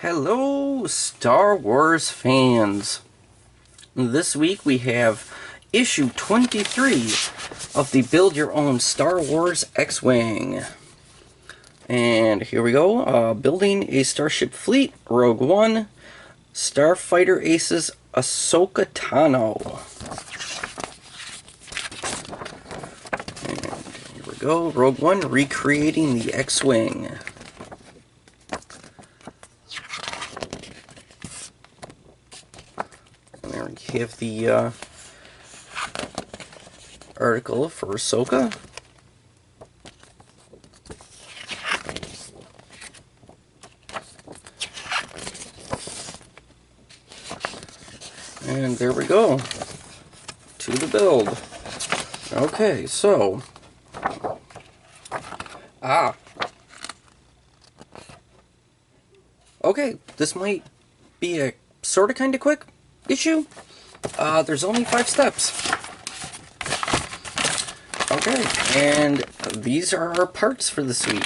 Hello, Star Wars fans. This week we have issue 23 of the Build Your Own Star Wars X-Wing. And here we go. Building a Starship Fleet, Rogue One, Starfighter Aces, Ahsoka Tano. And here we go. Rogue One recreating the X-Wing. We have the article for Ahsoka. And there we go. To the build. Okay, so. Okay, this might be a sort of kind of quick issue. There's only 5 steps. Okay, and these are our parts for this week.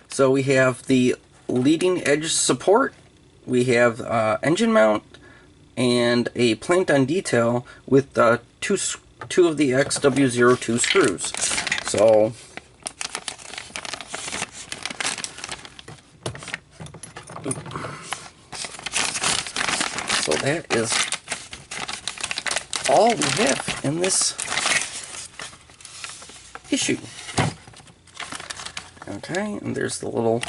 So we have the leading edge support, we have engine mount, and a plant on detail with two of the XW02 screws. So that is all we have in this issue. Okay, and there's the little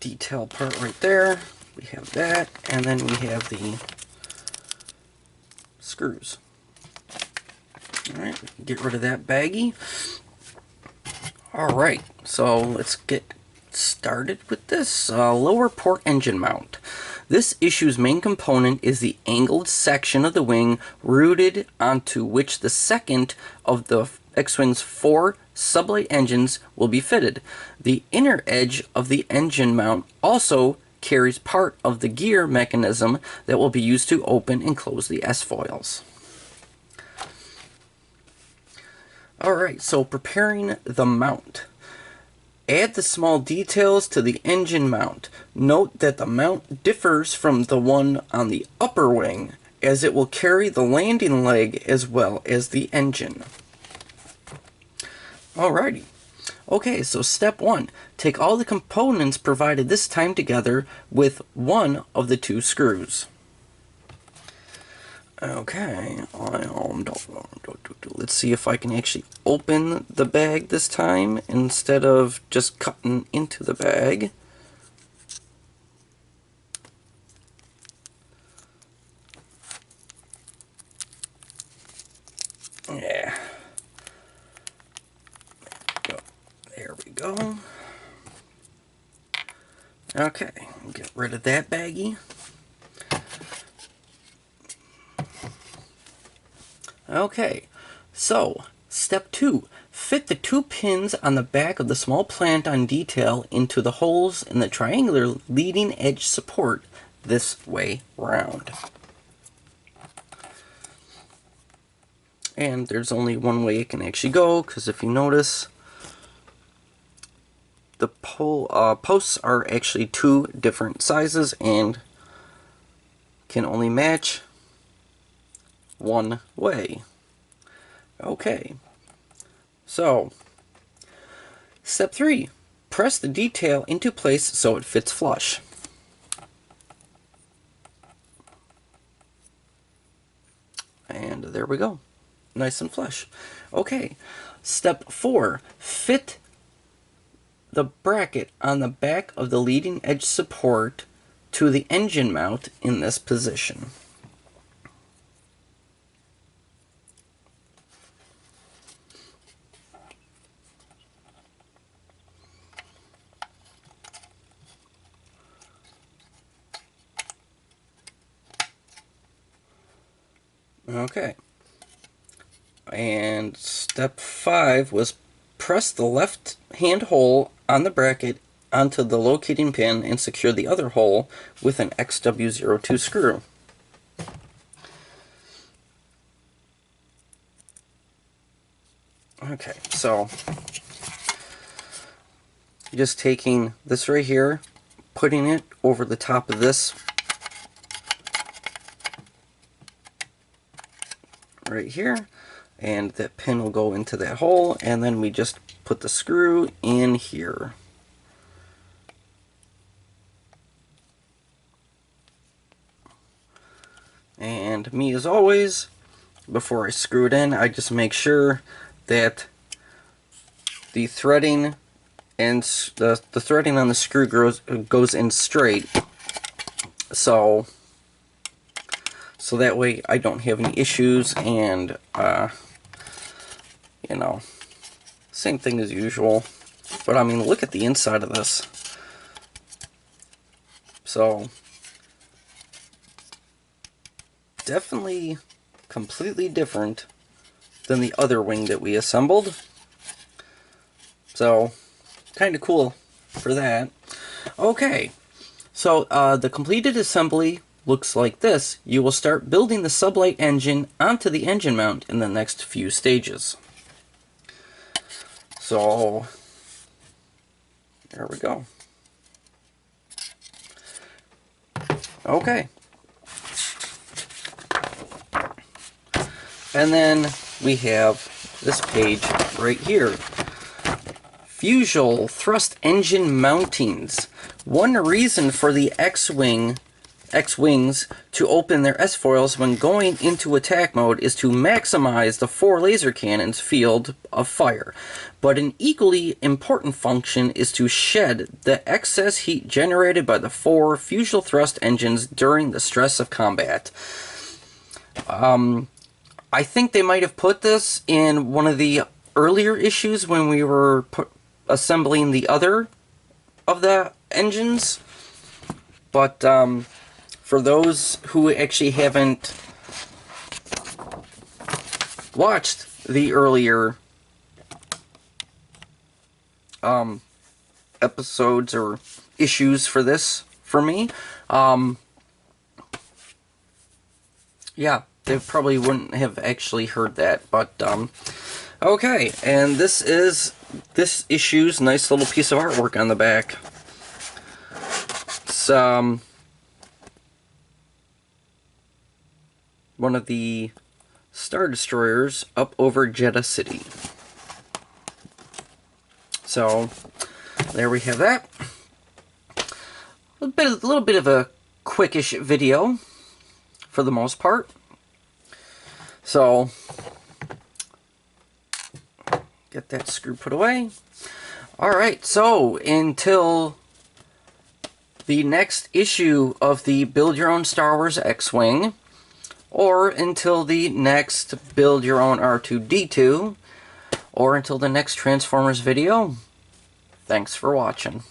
detail part right there. We have that, and then we have the screws. Alright, get rid of that baggie. Alright, so let's get started with this lower port engine mount. This issue's main component is the angled section of the wing routed onto which the second of the X-Wing's 4 sublight engines will be fitted. The inner edge of the engine mount also carries part of the gear mechanism that will be used to open and close the S-foils. Alright, so preparing the mount. Add the small details to the engine mount. Note that the mount differs from the one on the upper wing, as it will carry the landing leg as well as the engine. Alrighty. Okay, so step 1. Take all the components provided this time together with one of the 2 screws. Okay, let's see if I can actually open the bag this time instead of just cutting into the bag. Yeah. There we go. Okay, get rid of that baggie. Okay, so step 2. Fit the 2 pins on the back of the small plant on detail into the holes in the triangular leading edge support this way round. And there's only one way it can actually go, because if you notice, the posts are actually 2 different sizes and can only match one way. Okay, so step 3. Press the detail into place so it fits flush. And there we go. Nice and flush. Okay, step 4. Fit the bracket on the back of the leading edge support to the engine mount in this position. Okay. And step 5 was press the left hand hole on the bracket onto the locating pin and secure the other hole with an XW02 screw. Okay, so just taking this right here, putting it over the top of this right here, and that pin will go into that hole, and then we just put the screw in here. And me, as always, before I screw it in, I just make sure that the threading and the threading on the screw goes in straight, so that way I don't have any issues, and you know, same thing as usual. But I mean, look at the inside of this. So definitely completely different than the other wing that we assembled. So kind of cool for that. Okay, so the completed assembly looks like this. You will start building the sublight engine onto the engine mount in the next few stages. So there we go. Okay. And then we have this page right here. Fusible thrust engine mountings. One reason for the X-wings to open their S-foils when going into attack mode is to maximize the 4 laser cannons' field of fire. But an equally important function is to shed the excess heat generated by the 4 fusible thrust engines during the stress of combat. I think they might have put this in one of the earlier issues when we were assembling the other of the engines, but for those who actually haven't watched the earlier episodes or issues for this, for me, yeah, they probably wouldn't have actually heard that, but okay, and this is this issue's nice little piece of artwork on the back. It's one of the Star Destroyers up over Jeddah City. So there we have that. A little bit of a quickish video for the most part. So get that screw put away. Alright, so until the next issue of the Build Your Own Star Wars X-Wing, or until the next Build Your Own R2-D2, or until the next Transformers video, thanks for watching.